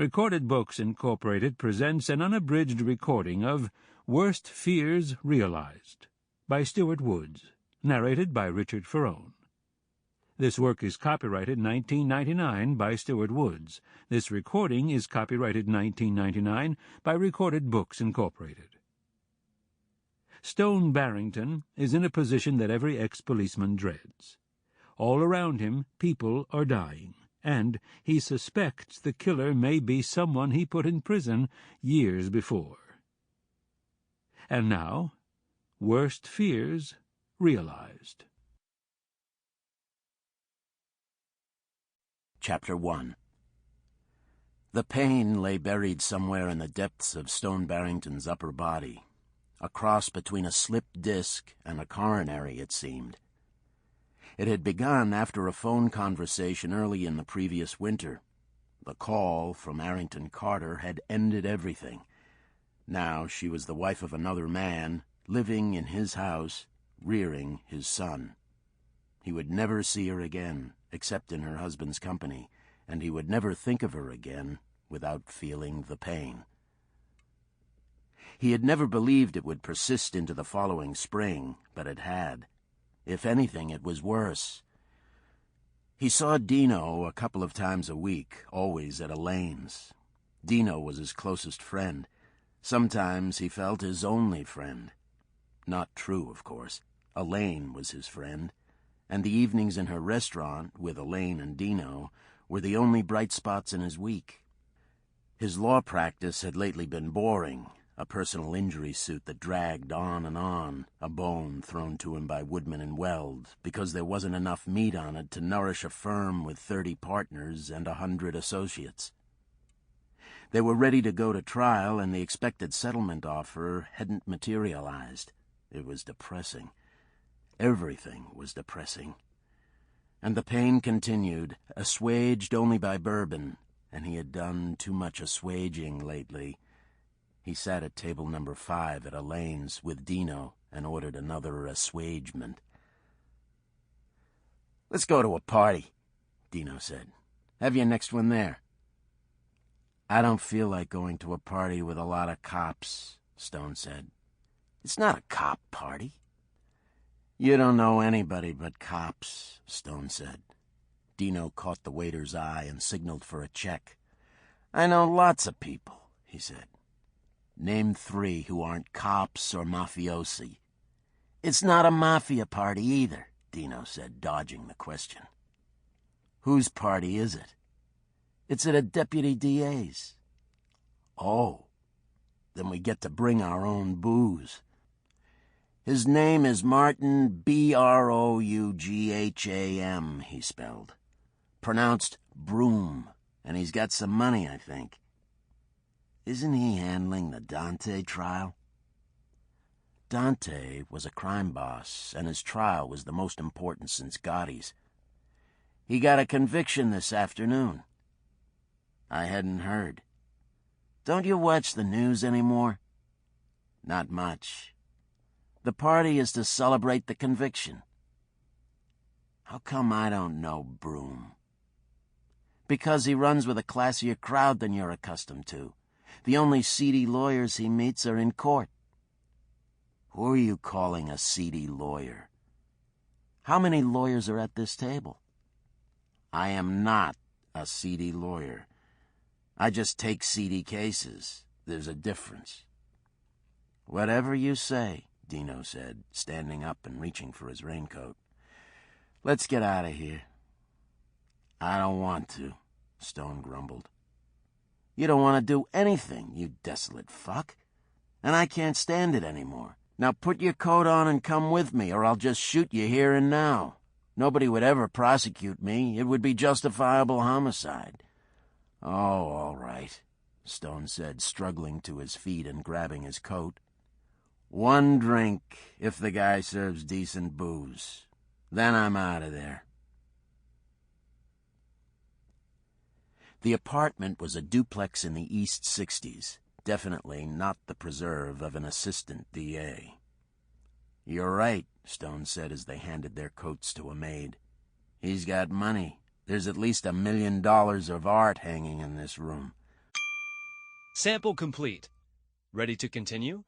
Recorded Books, Incorporated presents an unabridged recording of Worst Fears Realized by Stuart Woods, narrated by Richard Ferrone. This work is copyrighted 1999 by Stuart Woods. This recording is copyrighted 1999 by Recorded Books, Incorporated. Stone Barrington is in a position that every ex-policeman dreads. All around him, people are dying, and he suspects the killer may be someone he put in prison years before. And now, worst fears realized. Chapter 1. The pain lay buried somewhere in the depths of Stone Barrington's upper body, a cross between a slipped disc and a coronary, it seemed. It had begun after a phone conversation early in the previous winter. The call from Arrington Carter had ended everything. Now she was the wife of another man, living in his house, rearing his son. He would never see her again, except in her husband's company, and he would never think of her again without feeling the pain. He had never believed it would persist into the following spring, but it had. If anything, it was worse. He saw Dino a couple of times a week, always at Elaine's. Dino was his closest friend. Sometimes he felt his only friend. Not true, of course. Elaine was his friend, and the evenings in her restaurant with Elaine and Dino were the only bright spots in his week. His law practice had lately been boring, a personal injury suit that dragged on, a bone thrown to him by Woodman and Weld because there wasn't enough meat on it to nourish a firm with 30 partners and 100 associates. They were ready to go to trial, and the expected settlement offer hadn't materialized. It was depressing. Everything was depressing. And the pain continued, assuaged only by bourbon, and he had done too much assuaging lately. He sat at table number 5 at Elaine's with Dino and ordered another assuagement. "Let's go to a party," Dino said. "Have your next one there." "I don't feel like going to a party with a lot of cops," Stone said. "It's not a cop party." "You don't know anybody but cops," Stone said. Dino caught the waiter's eye and signaled for a check. "I know lots of people," he said. "Name 3 who aren't cops or mafiosi." "It's not a mafia party either," Dino said, dodging the question. "Whose party is it?" "It's at a deputy DA's." "Oh, then we get to bring our own booze." "His name is Martin Brougham, he spelled. Pronounced Broom, and he's got some money, I think. Isn't he handling the Dante trial?" Dante was a crime boss, and his trial was the most important since Gotti's. "He got a conviction this afternoon." "I hadn't heard." "Don't you watch the news anymore?" "Not much." "The party is to celebrate the conviction." "How come I don't know Broom?" "Because he runs with a classier crowd than you're accustomed to. The only seedy lawyers he meets are in court." "Who are you calling a seedy lawyer?" "How many lawyers are at this table?" "I am not a seedy lawyer. I just take seedy cases. There's a difference." "Whatever you say," Dino said, standing up and reaching for his raincoat. "Let's get out of here." "I don't want to," Stone grumbled. "You don't want to do anything, you desolate fuck. And I can't stand it anymore. Now put your coat on and come with me, or I'll just shoot you here and now. Nobody would ever prosecute me. It would be justifiable homicide." "Oh, all right," Stone said, struggling to his feet and grabbing his coat. "1 drink, if the guy serves decent booze. Then I'm out of there." The apartment was a duplex in the East 60s, definitely not the preserve of an assistant DA. "You're right," Stone said as they handed their coats to a maid. "He's got money. There's at least $1 million of art hanging in this room." Sample complete. Ready to continue?